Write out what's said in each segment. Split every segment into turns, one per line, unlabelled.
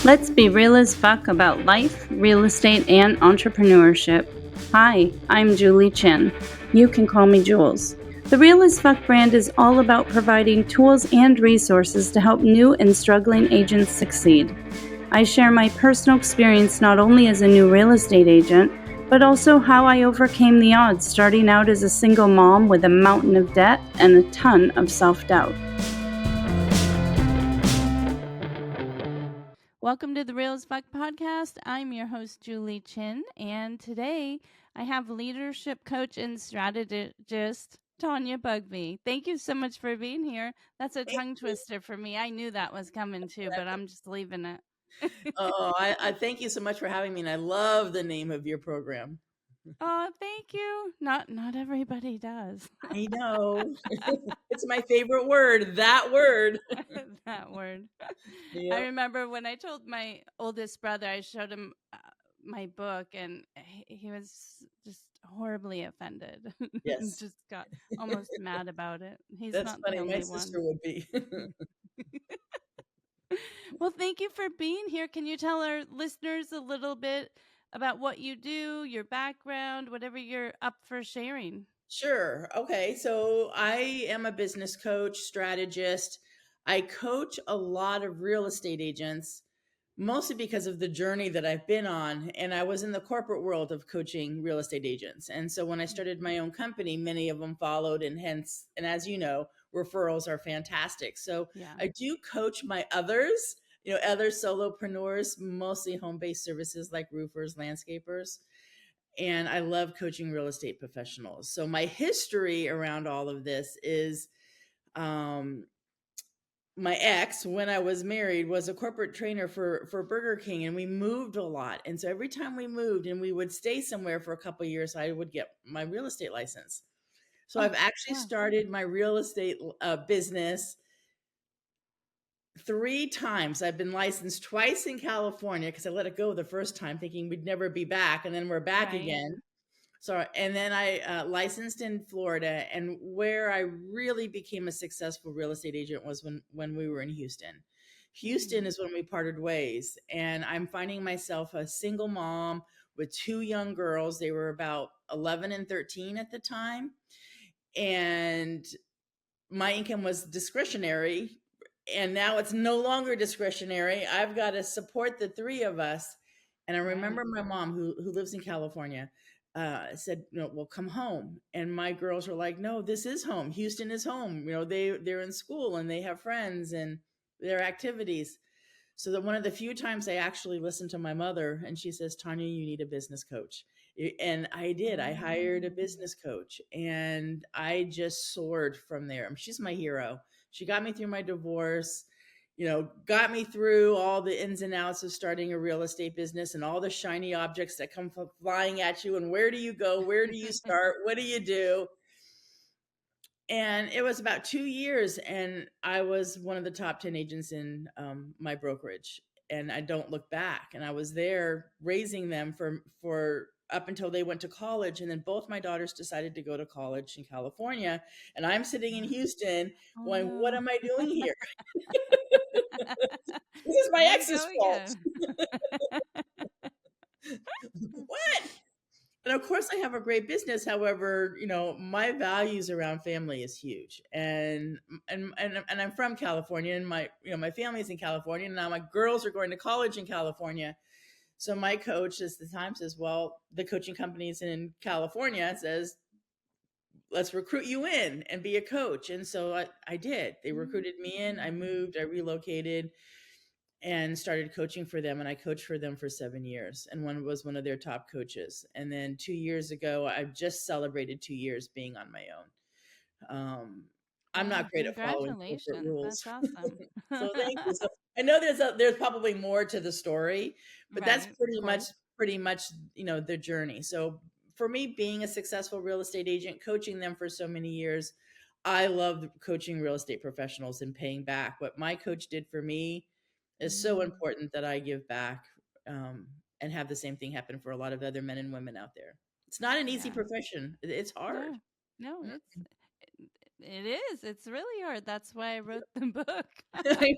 Let's be real as fuck about life, real estate, and entrepreneurship. Hi, I'm Julie Chin. You can call me Jules. The Real as Fuck brand is all about providing tools and resources to help new and struggling agents succeed. I share my personal experience not only as a new real estate agent, but also how I overcame the odds starting out as a single mom with a mountain of debt and a ton of self-doubt. Welcome to the Real as Fuck podcast. I'm your host, Julie Chin, and today I have leadership coach and strategist Tanya Bugbee. Thank you so much for being here. That's a tongue twister for me. I knew that was coming too, but I'm just leaving it.
I thank you so much for having me, and I love the name of your program.
Oh, thank you. Not everybody does.
I know. It's my favorite word, that word.
That word. I
Yep.
remember when I told my oldest brother, I showed him my book, and he was just horribly offended.
Yes.
Just got almost mad about it. He's
That's
not the
funny. My
only
sister
one.
would be.
Well, thank you for being here. Can you tell our listeners a little bit about what you do, your background, whatever you're up for sharing?
Sure. Okay. So I am a business coach, strategist. I coach a lot of real estate agents, mostly because of the journey that I've been on. And I was in the corporate world of coaching real estate agents. And so when I started my own company, many of them followed, and hence, and as you know, referrals are fantastic. So
Yeah.
I do coach my others, other solopreneurs, mostly home based services like roofers, landscapers, and I love coaching real estate professionals. So my history around all of this is um, my ex, when I was married, was a corporate trainer for Burger King, and we moved a lot. And so every time we moved and we would stay somewhere for a couple of years, I would get my real estate license. So
Oh,
I've actually
wow.
started my real estate business 3 times. I've been licensed twice in California because I let it go the first time, thinking we'd never be back, and then we're back
Right.
again. So, and then I licensed in Florida, and where I really became a successful real estate agent was when we were in Houston.
Mm-hmm.
Houston is when we parted ways, and I'm finding myself a single mom with 2 young girls. They were about 11 and 13 at the time, and my income was discretionary, and now it's no longer discretionary. I've got to support the 3 of us. And I
Right.
remember my mom, who lives in California, said, "Well, come home." And my girls were like, "No, this is home. Houston is home. They're in school and they have friends and their activities." So that one of the few times I actually listened to my mother, and she says, "Tanya, you need a business coach." And I did. I hired a
Oh.
business coach, and I just soared from there. She's my hero. She got me through my divorce, got me through all the ins and outs of starting a real estate business and all the shiny objects that come flying at you. And where do you go? Where do you start? What do you do? And it was about 2 years, and I was one of the top 10 agents in my brokerage, and I don't look back. And I was there raising them for up until they went to college, and then both my daughters decided to go to college in California, and I'm sitting in Houston
Oh
going, "What
no.
am I doing here? This is my
Here we
ex's
go
fault.
again.
What?" And of course, I have a great business. However, my values around family is huge, and I'm from California, and my family's in California, and now my girls are going to college in California. So my coach at the time says, "Well, the coaching company's in California," says, "Let's recruit you in and be a coach." And so I did. They recruited me in. I
Mm.
moved. I relocated and started coaching for them, and I coached for them for 7 years, and one of their top coaches. And then 2 years ago, I just celebrated 2 years being on my own. I'm
Wow,
not great at following corporate
congratulations.
rules.
That's awesome.
So thank you. So I know there's probably more to the story, but that's
Right, of
pretty much
course.
pretty much the journey. So for me, being a successful real estate agent, coaching them for so many years, I love coaching real estate professionals and paying back. What my coach did for me is so
Mm.
important that I give back, and have the same thing happen for a lot of other men and women out there. It's not an easy
Yeah.
profession. It's hard.
No. No,
Mm.
It is. It's really hard. That's why I wrote the book.
I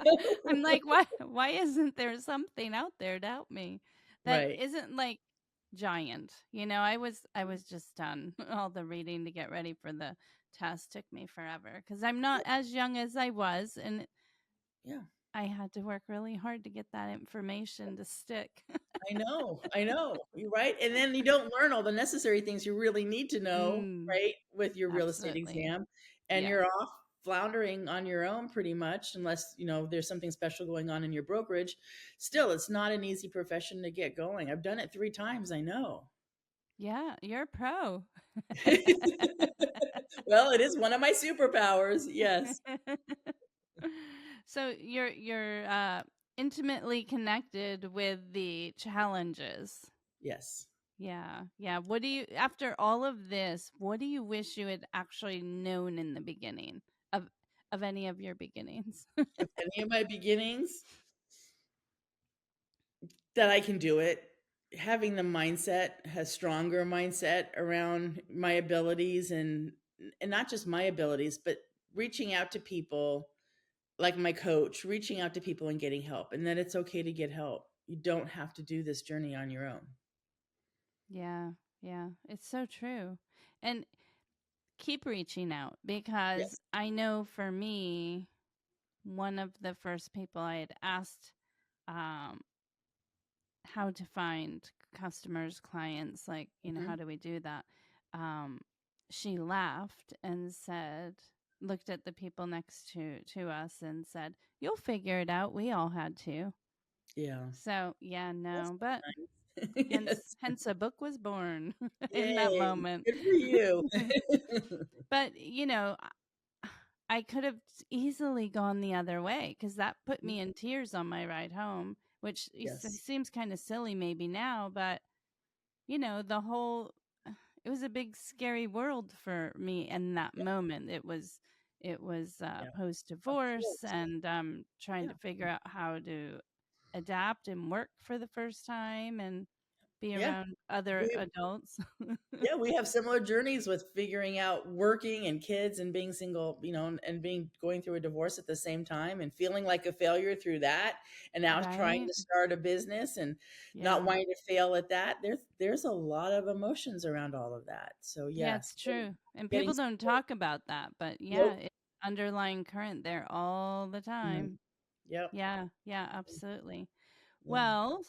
I'm
know.
like, why isn't there something out there to help me that
Right.
isn't like giant? I was just done. All the reading to get ready for the test took me forever cuz I'm not as young as I was, and
Yeah.
I had to work really hard to get that information to stick.
I know. I know. You're right. And then you don't learn all the necessary things you really need to know,
Mm,
right, with your real estate
absolutely.
exam. And
Yeah.
you're off floundering on your own pretty much, unless, there's something special going on in your brokerage. Still, it's not an easy profession to get going. I've done it 3 times. I know.
Yeah, you're a pro.
Well, it is one of my superpowers. Yes.
So you're intimately connected with the challenges.
Yes.
Yeah. Yeah. What do you after all of this, what do you wish you had actually known in the beginning of of any of your beginnings?
If any of my beginnings that I can do it, having the mindset, a stronger mindset around my abilities and not just my abilities, but reaching out to people like my coach, reaching out to people and getting help, and that it's okay to get help. You don't have to do this journey on your own.
Yeah. Yeah. It's so true. And keep reaching out because
Yes.
I know for me, one of the first people I had asked um, how to find customers, clients, like,
Hmm.
how do we do that? Um, she laughed and said, looked at the people next to us and said, "You'll figure it out. We all had to."
Yeah.
So, yeah,
That's
no, but
nice.
hence
Yes.
hence a book was born in that
Yay.
moment.
Good for you.
But, I could have easily gone the other way because that put me in tears on my ride home, which
Yes.
seems kind of silly maybe now, but the whole it was a big scary world for me in that
Yeah.
moment. It was
Yeah.
post
Of
divorce
course.
and trying
Yeah.
to figure out how to adapt and work for the first time and be
Yeah.
around other
We
adults.
Yeah, we have similar journeys with figuring out working and kids and being single, and being going through a divorce at the same time and feeling like a failure through that and now trying
Right?
to start a business and not
Yeah.
wanting to fail at that. There's a lot of emotions around all of that. So
Yeah, it's
yes,
true. And
getting
people don't
support.
talk about that, but yeah,
Nope.
it's underlying current there all the
Mhm.
time.
Yep.
Yeah, yeah, absolutely.
Yeah.
Well,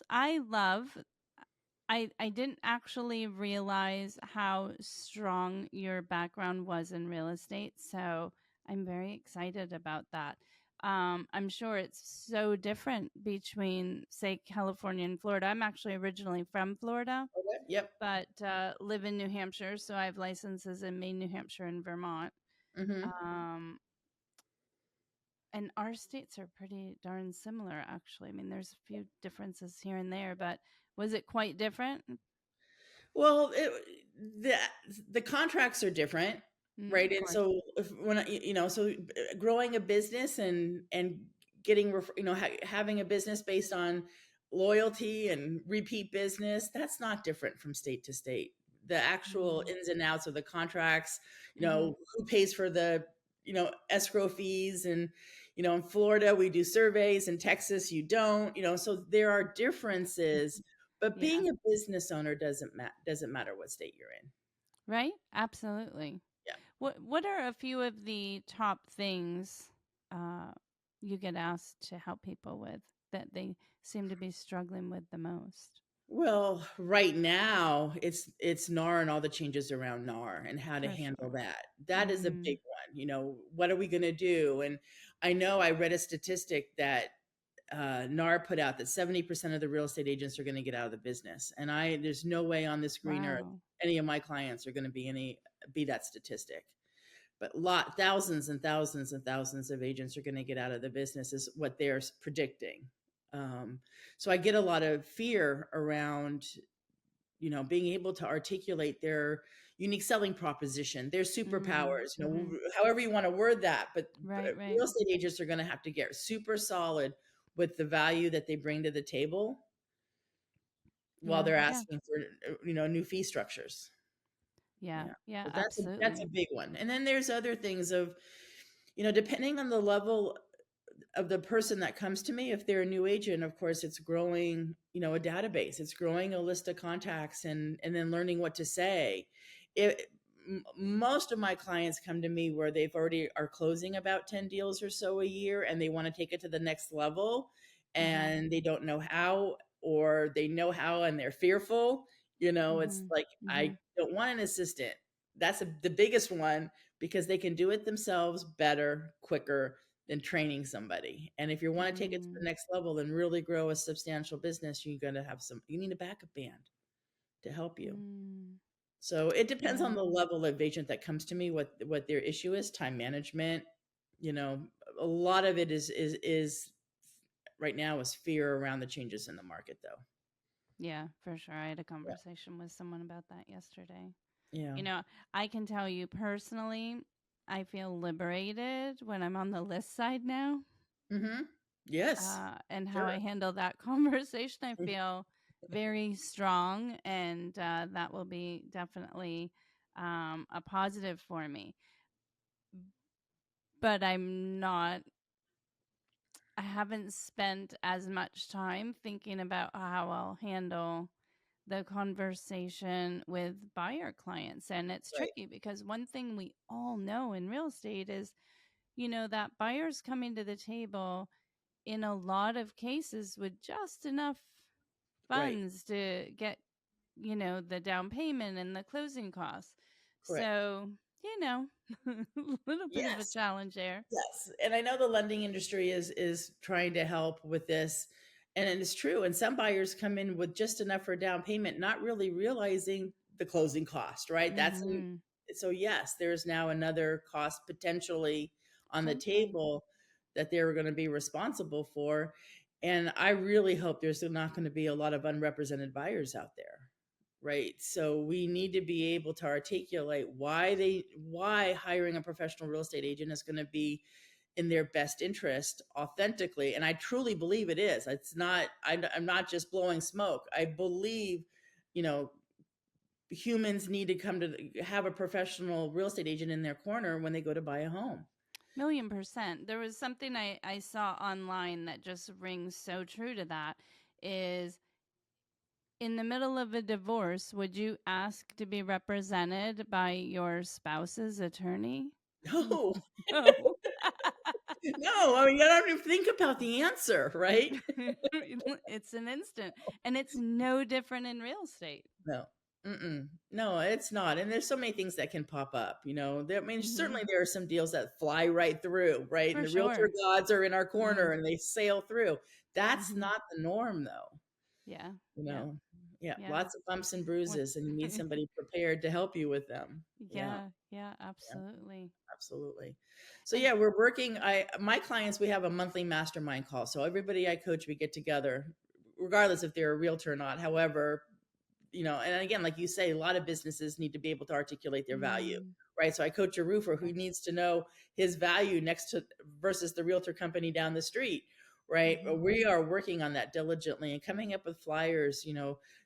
I didn't actually realize how strong your background was in real estate, so I'm very excited about that. I'm sure it's so different between, say, California and Florida. I'm actually originally from Florida,
Okay. Yep.
but live in New Hampshire, so I have licenses in Maine, New Hampshire, and Vermont.
Hmm.
Um, and our states are pretty darn similar, actually. I mean, there's a few differences here and there, but was it quite different?
Well, the the contracts are different, right?
Of
And
course.
so if, when growing a business and getting having a business based on loyalty and repeat business, that's not different from state to state. The actual
Mm.
ins and outs of the contracts,
Mhm.
who pays for the escrow fees, and in Florida we do surveys, in Texas you don't, so there are differences, but
Yeah.
being a business owner doesn't matter what state you're in.
Right? Absolutely.
Yeah.
What are a few of the top things uh you get asked to help people with that they seem to be struggling with the most?
Well, right now it's NAR and all the changes around NAR and how to
For
handle
sure.
that. That is a big
Mhm.
one. What are we going to do? And I know I read a statistic that NAR put out that 70% of the real estate agents are going to get out of the business. And there's no way on this green earth
Wow.
any of my clients are going to be that statistic. But thousands and thousands and thousands of agents are going to get out of the business is what they're predicting. Um, so I get a lot of fear around being able to articulate their unique selling proposition, their
Mm.
superpowers,
Mhm.
however you want to word that. But
Right, right.
real estate agents are going to have to get super solid with the value that they bring to the table while
Yeah.
they're
Yeah.
asking for new fee structures.
Yeah.
Yeah.
Yeah,
So that's a
absolutely.
big one. And then there's other things of, depending on the level of the person that comes to me, if they're a new agent, of course it's growing, a database, it's growing a list of contacts, and then learning what to say. Most of my clients come to me where they've already are closing about 10 deals or so a year, and they want to take it to the next level,
Mhm.
and they don't know how, or they know how and they're fearful. It's
Mhm.
like, I
Mhm.
don't want an assistant. That's the biggest one, because they can do it themselves better, quicker than training somebody. And if you want to take it to the
Mm.
next level and really grow a substantial business, you need a backup band to help you.
Mm.
So it depends on
Yeah.
the level of agent that comes to me, what their issue is, time management. You know, a lot of it is right now is fear around the changes in the market, though.
Yeah, for sure. I had a
Yeah.
conversation with someone about that yesterday.
Yeah.
You know, I can tell you personally, I feel liberated when I'm on the list side now.
Mm-hmm. Yes.
And how I
Sure.
handle that conversation, I feel very strong, and that will be definitely a positive for me. But I haven't spent as much time thinking about how I'll handle the conversation with buyer clients. And it's
Right.
tricky because one thing we all know in real estate is, that buyers coming to the table in a lot of cases with just enough
Right.
funds to get, the down payment and the closing costs.
Correct.
So, a little bit of a
Yes.
challenge there.
Yes, and I know the lending industry is trying to help with this, and it's true. And some buyers come in with just enough for a down payment, not really realizing the closing cost. Right?
Mm-hmm.
So yes, there's now another cost potentially on the
Totally.
table that they're going to be responsible for. And I really hope there's not going to be a lot of unrepresented buyers out there. Right? So we need to be able to articulate why hiring a professional real estate agent is going to be in their best interest authentically. And I truly believe it is. It's not, I'm not just blowing smoke. I believe, you know humans need to come to have a professional real estate agent in their corner when they go to buy a home.
1,000,000%. There was something I saw online that just rings so true to that is in the middle of a divorce, would you ask to be represented by your spouse's attorney?
No.
No.
No, I mean, you don't even think about the answer, right?
It's an instant. And it's no different in real estate.
No. Mm-mm. No, it's not. And there's so many things that can pop up. I mean,
Hmm.
certainly there are some deals that fly right through, right? And
For
the realtor
sure.
gods are in our corner
Mm.
and they sail through. That's
Hmm.
not the norm, though.
Yeah.
You
Yeah.
know, yeah,
Yeah.
lots of bumps and
When-
bruises, and you need somebody prepared to help you with them. Yeah.
yeah. Yeah.
Yeah.
Absolutely.
Absolutely. So
And
yeah, we're working. My clients, we have a monthly mastermind call. So everybody I coach, we get together, regardless if they're a realtor or not. However, and again, like you say, a lot of businesses need to be able to articulate their value,
mm,
right? So I coach a roofer who
yes.
needs to know his value next to versus the realtor company down the street, right?
Hmm.
We are working on that diligently and coming up with flyers,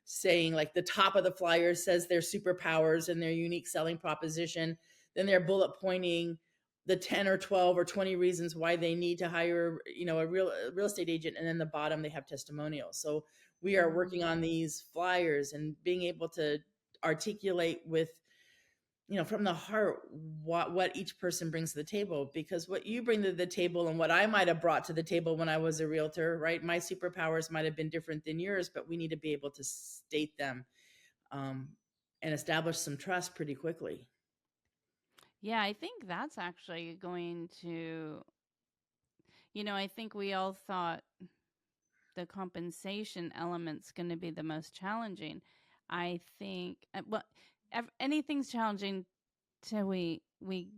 saying like the top of the flyer says their superpowers and their unique selling proposition. Then they're bullet pointing the 10 or 12 or 20 reasons why they need to hire, a real estate agent. And then the bottom, they have testimonials. So we are working
Mm.
on these flyers and being able to articulate with, from the heart, what each person brings to the table, because what you bring to the table and what I might have brought to the table when I was a realtor, right? My superpowers might have been different than yours, but we need to be able to state them, um, and establish some trust pretty quickly.
Yeah, I think that's actually going to, I think we all thought the compensation element's going to be the most challenging. I think, anything's challenging till we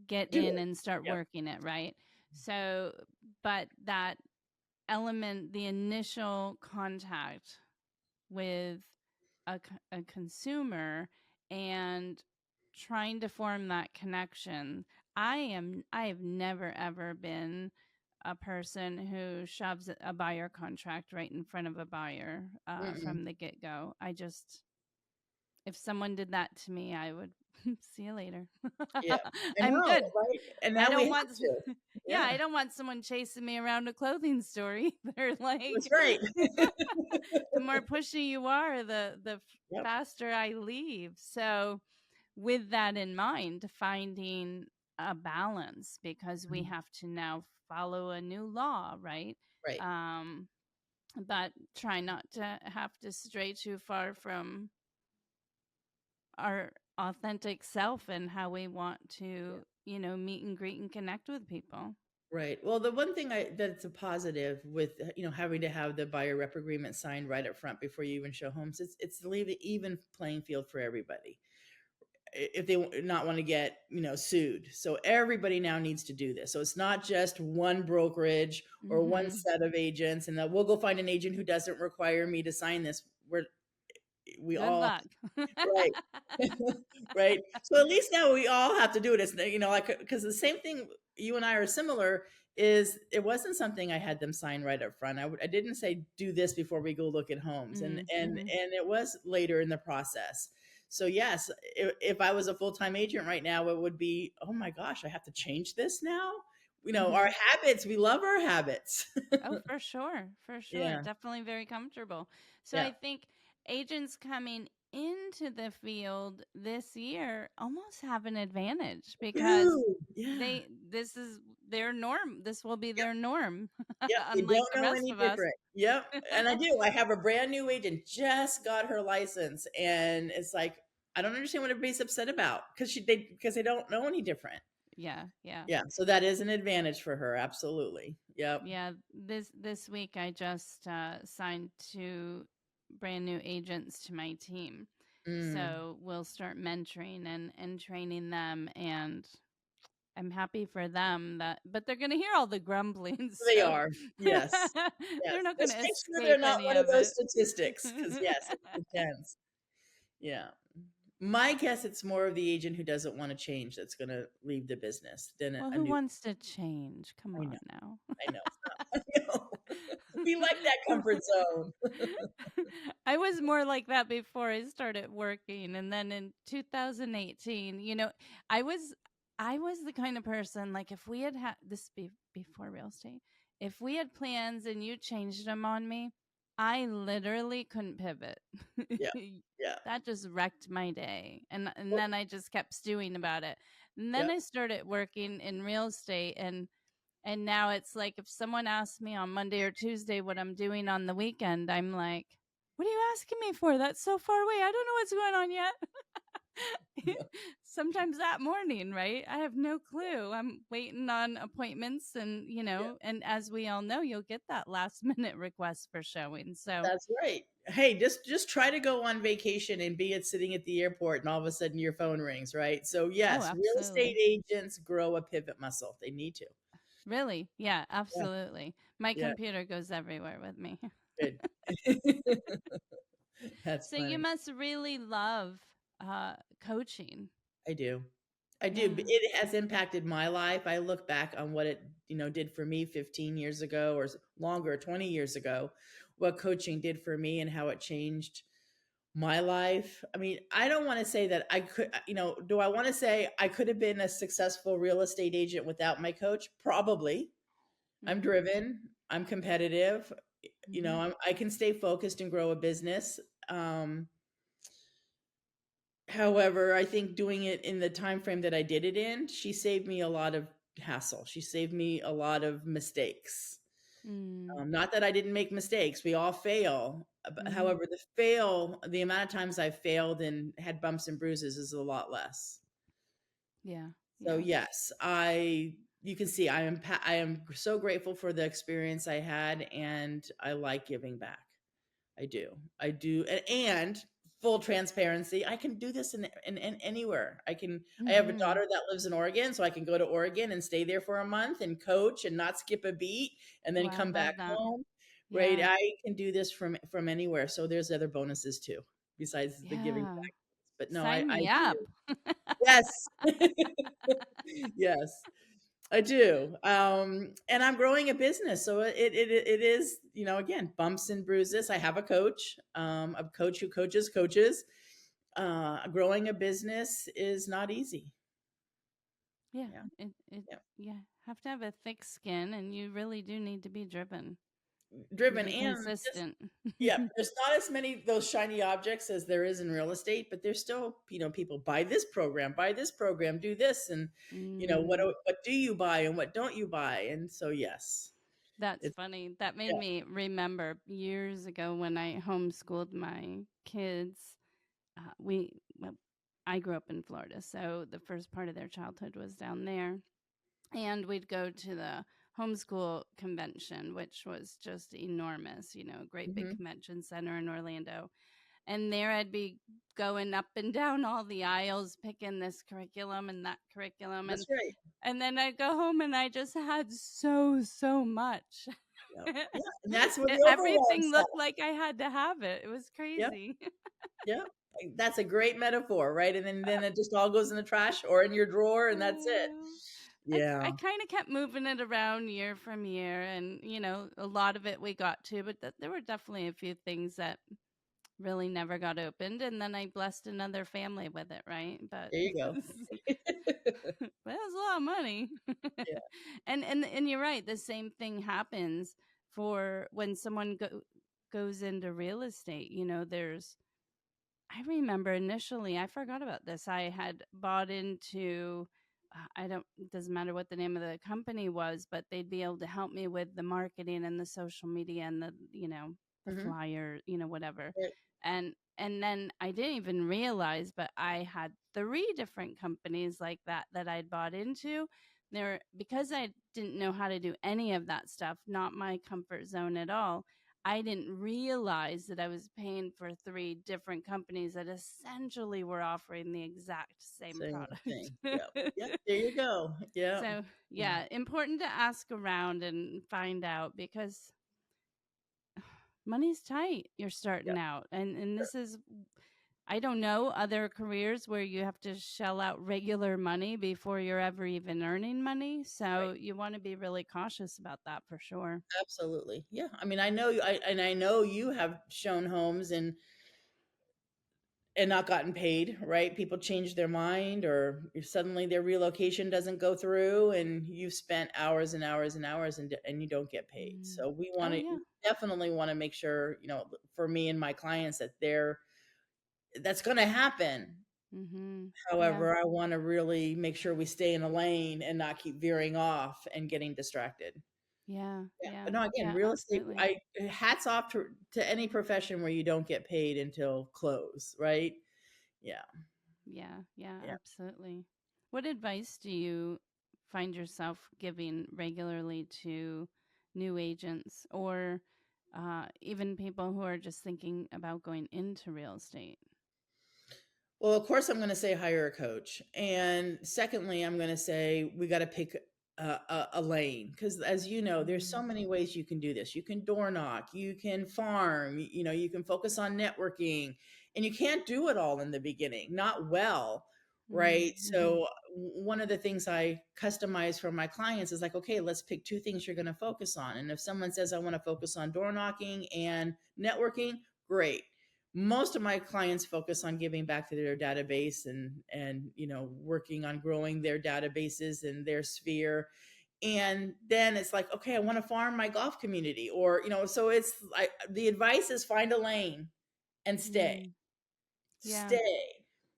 get
Do
in
it.
and start
Yep.
working it, right? So, but that element, the initial contact with a consumer and trying to form that connection. I have never ever been a person who shoves a buyer contract right in front of a buyer
Mm-mm.
from the get go. I just if someone did that to me, I would see you later.
Yeah. I
I'm
know,
good.
right? And
I
now we
don't
have
want
to.
yeah,
Yeah.
I don't want someone chasing me around a clothing store either.
That's
Like
right.
the more pushy you are, the
Yep.
faster I leave. So with that in mind, finding a balance because we
Mhm.
have to now follow a new law, right?
Right.
Um, but try not to have to stray too far from our authentic self and how we want
Yeah.
to, meet and greet and connect with people.
Right. Well, the one thing that's a positive with having to have the buyer rep agreement signed right up front before you even show homes, it's to leave an even playing field for everybody. If they not want to get sued, so everybody now needs to do this. So it's not just one brokerage or one
Mhm.
set of agents, and that we'll go find an agent who doesn't require me to sign this. We
Good
all
luck.
right. Right. So at least now we all have to do it. It's like because the same thing you and I are similar is it wasn't something I had them sign right up front. I didn't say do this before we go look at homes, and
Mhm.
it was later in the process. So yes, if I was a full time agent right now, it would be oh my gosh, I have to change this now. Our
Mhm.
habits. We love our habits.
Oh, for sure. For sure.
Yeah.
Definitely very comfortable. So
Yeah.
I think agents coming into the field this year almost have an advantage because
Ew. Yeah.
this is their norm. This will be
Yep.
their norm,
Yep, they
unlike
don't
the
know
rest
any
of us.
different. Yep, and I do. I have a brand new agent, just got her license, and it's like, I don't understand what everybody's upset about because they don't know any different.
Yeah, yeah.
Yeah, so that is an advantage for her, absolutely. Yep.
Yeah, this week I just signed two brand new agents to my team.
Mm,
So we'll start mentoring and training them, and I'm happy for them that, but they're going to hear all the grumbling,
they
so
are. Yes.
they're
Yes.
not going
Just
to
make sure they're
escape
not
any
one of
of
those
it.
statistics, because yes, it's intense. Yeah. My guess, it's more of the agent who doesn't want to change that's going to leave the business than
Well,
a
who
new.
wants to change? Come
I know.
on now.
I know. I know. We like that comfort zone.
I was more like that before I started working, and then in 2018, I was I was the kind of person like if we had had this before real estate, if we had plans and you changed them on me, I literally couldn't pivot.
Yeah. Yeah.
That just wrecked my day, and
Well,
then I just kept stewing about it. And then
yep.
I started working in real estate, and now it's like if someone asks me on Monday or Tuesday what I'm doing on the weekend, I'm like, "What are you asking me for? That's so far away. I don't know what's going on yet." Sometimes that morning, right? I have no clue. I'm waiting on appointments and,
Yeah,
and as we all know, you'll get that last minute request for showing. So,
that's right. Hey, just try to go on vacation and be at sitting at the airport, and all of a sudden your phone rings, right? So
oh,
yes, real estate
absolutely.
agents grow a pivot muscle. They need to.
Really? Yeah,
Yeah.
absolutely. My
Yeah.
computer goes everywhere with me.
Good. That's
So you
funny.
must really love coaching.
I do. I do.
Yeah.
It has impacted my life. I look back on what it, did for me 15 years ago or longer, 20 years ago, what coaching did for me and how it changed my life. I mean, I don't want to say that I could, do I want to say I could have been a successful real estate agent without my coach? Probably. I'm
Mhm.
driven, I'm competitive,
Mhm.
I can stay focused and grow a business. Um, However, I think doing it in the time frame that I did it in, she saved me a lot of hassle. She saved me a lot of mistakes.
Mm.
Not that I didn't make mistakes. We all fail.
Mhm.
However, the amount of times I failed and had bumps and bruises is a lot less.
Yeah.
So
Yeah.
yes, you can see I am so grateful for the experience I had, and I like giving back. I do. I do. And full transparency, I can do this in anywhere. I have a
Mhm.
daughter that lives in Oregon, so I can go to Oregon and stay there for a month and coach and not skip a beat and then
Wow,
come back
love that.
home. Right?
Yeah.
I can do this from anywhere. So there's other bonuses too, besides the giving
Yeah.
back. But no,
Sign
I
me
do.
up.
Yes. Yes. I do. And I'm growing a business. So it is, again, bumps and bruises. I have a coach who coaches coaches. growing a business is not easy.
Yeah,
Yeah.
it
Yeah.
you have to have a thick skin, and you really do need to be driven and
Driven
be
and just
consistent.
yeah, there's not as many those shiny objects as there is in real estate, but there's still, people buy this program, do this, and
Mm,
what do you buy and what don't you buy? And so yes,
that's
it's
funny. That made
yeah.
me remember years ago when I homeschooled my kids. Well, I grew up in Florida, so the first part of their childhood was down there, and we'd go to the homeschool convention, which was just enormous. Great big
Hmm.
convention center in Orlando. And there I'd be going up and down all the aisles, picking this curriculum and that curriculum,
That's right.
and then I'd go home and I just had so much.
Yep. Yeah, and that's where the overwhelm
Everything
stuff.
looked like I had to have it. It was
Yep.
crazy.
Yep. That's a great metaphor, right? And then it just all goes in the trash or in your drawer, and that's it.
Uh, I
Yeah.
kind of kept moving it around year from year, and a lot of it we got to, but there were definitely a few things that really never got opened, and then I blessed another family with it, right? But
There you go.
but it was a lot of money.
Yeah.
And you're right, the same thing happens for when someone goes into real estate. There's I remember initially, I forgot about this. I had bought into, I don't, it doesn't matter what the name of the company was, but they'd be able to help me with the marketing and the social media and the
Hmm.
flyer, whatever.
Right.
And then I didn't even realize, but I had three different companies like that I'd bought into. There, because I didn't know how to do any of that stuff, not my comfort zone at all. I didn't realize that I was paying for three different companies that essentially were offering the exact same
Same
product.
thing. Yep. Yep. There you go. Yeah.
So, yeah, important to ask around and find out because money's tight. You're starting
Yep.
out. And this is I don't know other careers where you have to shell out regular money before you're ever even earning money.
Right.
So, you want to be really cautious about that for sure.
Absolutely. Yeah. I mean, I know you have shown homes and not gotten paid, right? People change their mind or suddenly their relocation doesn't go through and you've spent hours and hours and hours and you don't get paid.
Mm.
So we
Oh,
want to
yeah.
definitely want to make sure, for me and my clients that that's going to happen.
Mhm. Yeah.
However, I want to really make sure we stay in a lane and not keep veering off and getting distracted.
Yeah.
Yeah,
Yeah.
but no, again,
Yeah,
real estate,
absolutely.
I hats off to any profession where you don't get paid until close, right? Yeah,
Yeah, yeah,
yeah.
absolutely. What advice do you find yourself giving regularly to new agents or even people who are just thinking about going into real estate?
Well, of course, I'm going to say hire a coach, and secondly, I'm going to say we got to pick a lane because, as you know, there's so
Mm,
many ways you can do this. You can door knock, you can farm, you can focus on networking, and you can't do it all in the beginning, not well, right?
mm-hmm,
So, one of the things I customize for my clients is like, okay, let's pick two things you're going to focus on, and if someone says I want to focus on door knocking and networking, great. Most of my clients focus on giving back to their database and working on growing their databases and their sphere, and then it's like, okay, I want to farm my golf community, or so it's like the advice is find a lane and stay.
mm, yeah.
Stay.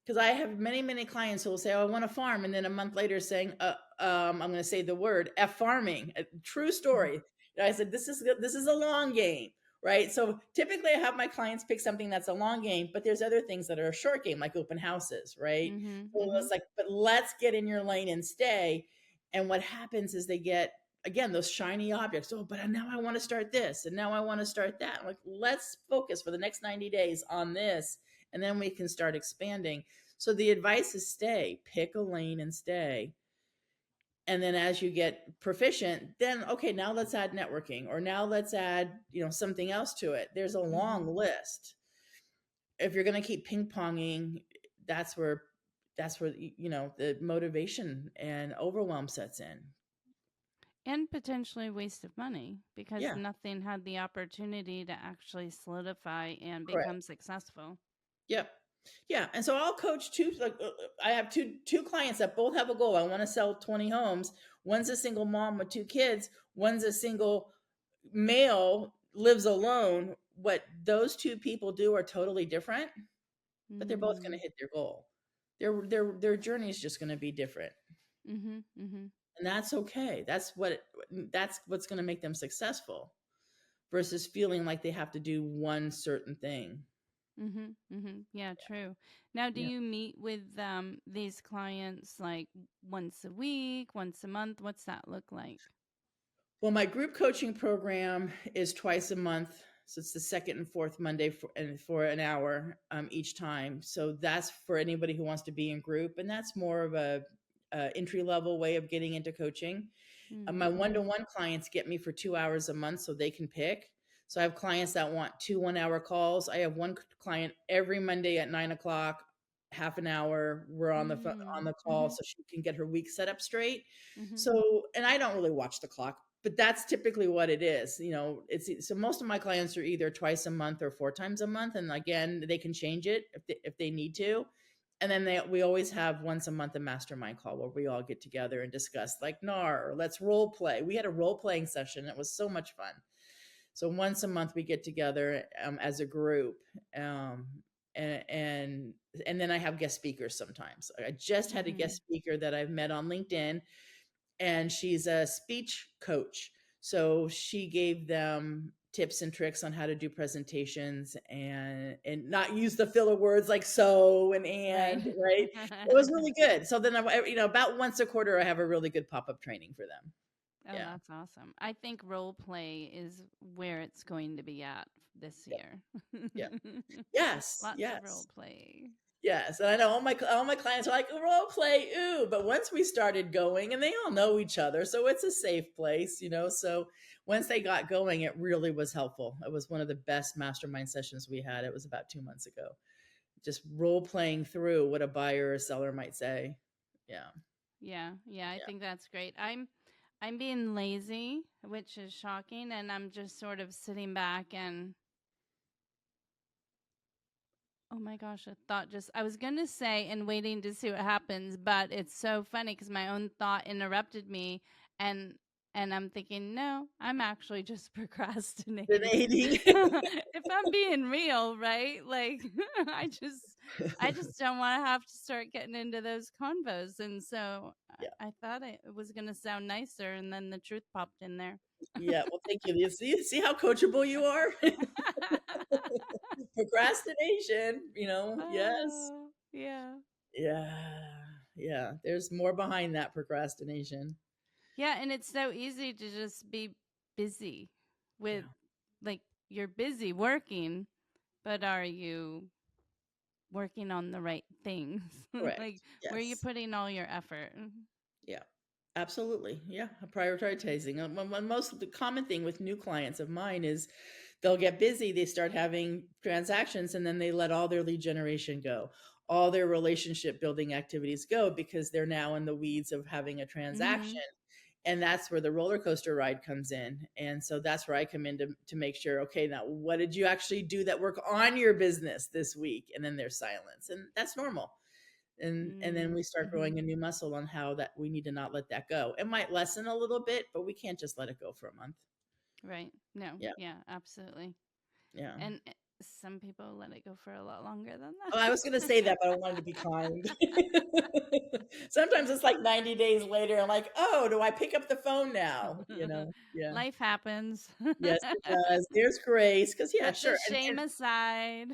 Because I have many clients who will say, oh, I want to farm. And then a month later saying, I'm going to say the word F farming. A true story. And I said, this is a long game, right? So typically I have my clients pick something that's a long game, but there's other things that are a short game, like open houses, right?
Mm-hmm,
So
mm-hmm.
it's like, but let's get in your lane and stay. And what happens is they get, again, those shiny objects. Oh, but now I want to start this. And now I want to start that. I'm like, let's focus for the next 90 days on this, and then we can start expanding. So the advice is stay, pick a lane and stay. And then as you get proficient, then okay, now let's add networking, or now let's add, something else to it. There's a
Mm-hmm.
long list. If you're going to keep ping-ponging, that's where the motivation and overwhelm sets in.
And potentially waste of money because
Yeah,
nothing had the opportunity to actually solidify and
correct.
become successful.
Yep. Yeah, and so I'll coach two. Like I have two clients that both have a goal. I want to sell 20 homes. One's a single mom with two kids. One's a single male lives alone. What those two people do are totally different, but they're both going to
Mm.
hit their goal. Their journey is just going to be different,
Mhm. Mhm.
and that's okay. That's what's going to make them successful versus feeling like they have to do one certain thing.
Mhm. Mhm. Yeah, true. Now, do
Yeah.
you meet with these clients like once a week, once a month? What's that look like?
Well, my group coaching program is twice a month. So it's the second and fourth Monday for an hour each time. So that's for anybody who wants to be in group. And that's more of a entry level way of getting into coaching.
Mm.
My
Mhm.
one-to-one clients get me for 2 hours a month so they can pick. So I have clients that want 2 1-hour calls. I have one client every Monday at 9 o'clock, half an hour. We're on on
Mm.
the call
Mhm.
so she can get her week set up straight.
Mhm.
So, and I don't really watch the clock, but that's typically what it is. It's so most of my clients are either twice a month or 4 times a month. And again, they can change it if they need to. And then we always have once a month a mastermind call where we all get together and discuss like NAR or let's role play. We had a role playing session. It was so much fun. So once a month we get together as a group. Um, and, and and then I have guest speakers sometimes. I just had a guest
Mhm.
speaker that I've met on LinkedIn, and she's a speech coach. So she gave them tips and tricks on how to do presentations and not use the filler words like so
Right.
and right. It was really good. So then about once a quarter I have a really good pop-up training for them.
Oh,
Yeah.
that's awesome. I think role play is where it's going to be at this
Yeah.
year.
Yeah. Yes.
Lots of role
Yes.
play.
Yes, and I know all my clients are like role play, ooh. But once we started going, and they all know each other, so it's a safe place. So once they got going, it really was helpful. It was one of the best mastermind sessions we had. It was about 2 months ago. Just role playing through what a buyer or seller might say. Yeah,
Yeah, yeah, I
yeah.
think that's great. I'm being lazy, which is shocking, and I'm just sort of sitting back and oh my gosh, a thought just I was going to say and waiting to see what happens, but it's so funny cuz my own thought interrupted me and I'm thinking, no, I'm actually just procrastinating.
Fascinating.
If I'm being real, right? Like I just don't want to have to start getting into those convos. And so
Yeah,
I thought it was going to sound nicer and then the truth popped in there.
yeah. Well, thank you. You see how coachable you are. Procrastination. Yes.
Oh, yeah.
Yeah, yeah. There's more behind that procrastination.
Yeah, and it's so easy to just be busy with
Yeah.
like you're busy working, but are you working on the right things? Like
Correct.
where are you
Yes.
putting all your effort?
Yeah. Absolutely. Yeah. Prioritizing. Most of the common thing with new clients of mine is they'll get busy, they start having transactions, and then they let all their lead generation go, all their relationship building activities go because they're now in the weeds of having a transaction.
Mhm.
And that's where the roller coaster ride comes in. And so that's where I come in to make sure, okay, now what did you actually do that work on your business this week? And then there's silence. And that's normal. And then
Mm.
we start
Mhm.
growing a new muscle on how that we need to not let that go. It might lessen a little bit, but we can't just let it go for a month.
Right. No.
Yeah.
Yeah, absolutely.
Yeah.
And some people let it go for a lot longer than
Oh, I was going to say that, but I wanted to be kind. Sometimes it's like 90 days later. I'm like, oh, do I pick up the phone now?
that.
Yeah.
Life happens.
Yes, it does. There's grace. Because, yeah,
Put the
sure.
shame
And
aside.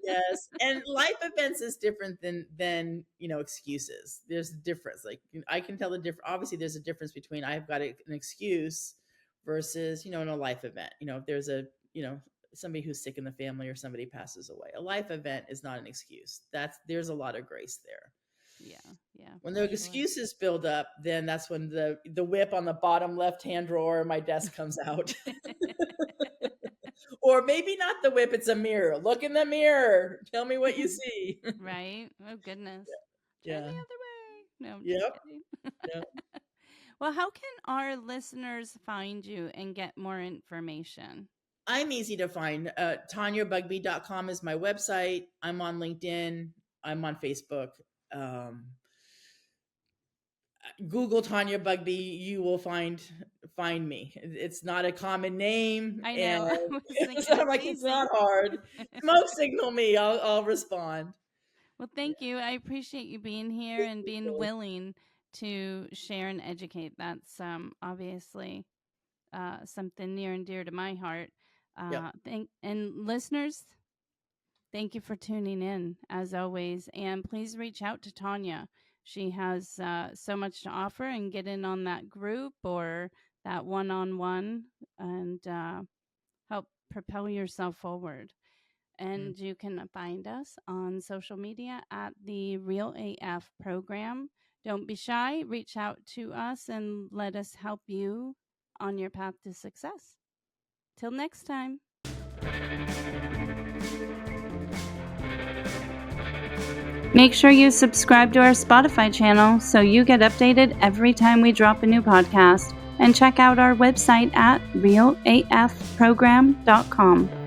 yes. And life events is different than excuses. There's a difference. Like, I can tell the difference. Obviously, there's a difference between I've got an excuse versus in a life event. If there's somebody who's sick in the family or somebody passes away, a life event is not an excuse. There's a lot of grace there.
Yeah, yeah,
When
for
the
sure.
excuses build up, then that's when the whip on the bottom left hand drawer of my desk comes out. Or maybe not the whip, it's a mirror. Look in the mirror. Tell me what you see.
Right? Oh goodness. Turn
Yeah.
the other way. No, I'm just
Yep.
kidding.
Yep.
Well, how can our listeners find you and get more information?
I'm easy to find. TanyaBugbee.com is my website. I'm on LinkedIn. I'm on Facebook. Google Tanya Bugbee, you will find me. It's not a common name,
I
and
know. I was thinking
so I'm
it's
like, it's
easy.
not hard. Smoke signal me. I'll respond.
Well, thank you. I appreciate you being here and being willing to share and educate. That's obviously something near and dear to my heart.
Yep.
And listeners, thank you for tuning in as always. And please reach out to Tanya. She has so much to offer, and get in on that group or that one-on-one and help propel yourself forward. And you can find us on social media at the Real AF program. Don't be shy. Reach out to us and let us help you on your path to success. Till next time. Make sure you subscribe to our Spotify channel so you get updated every time we drop a new podcast. And check out our website at realafprogram.com.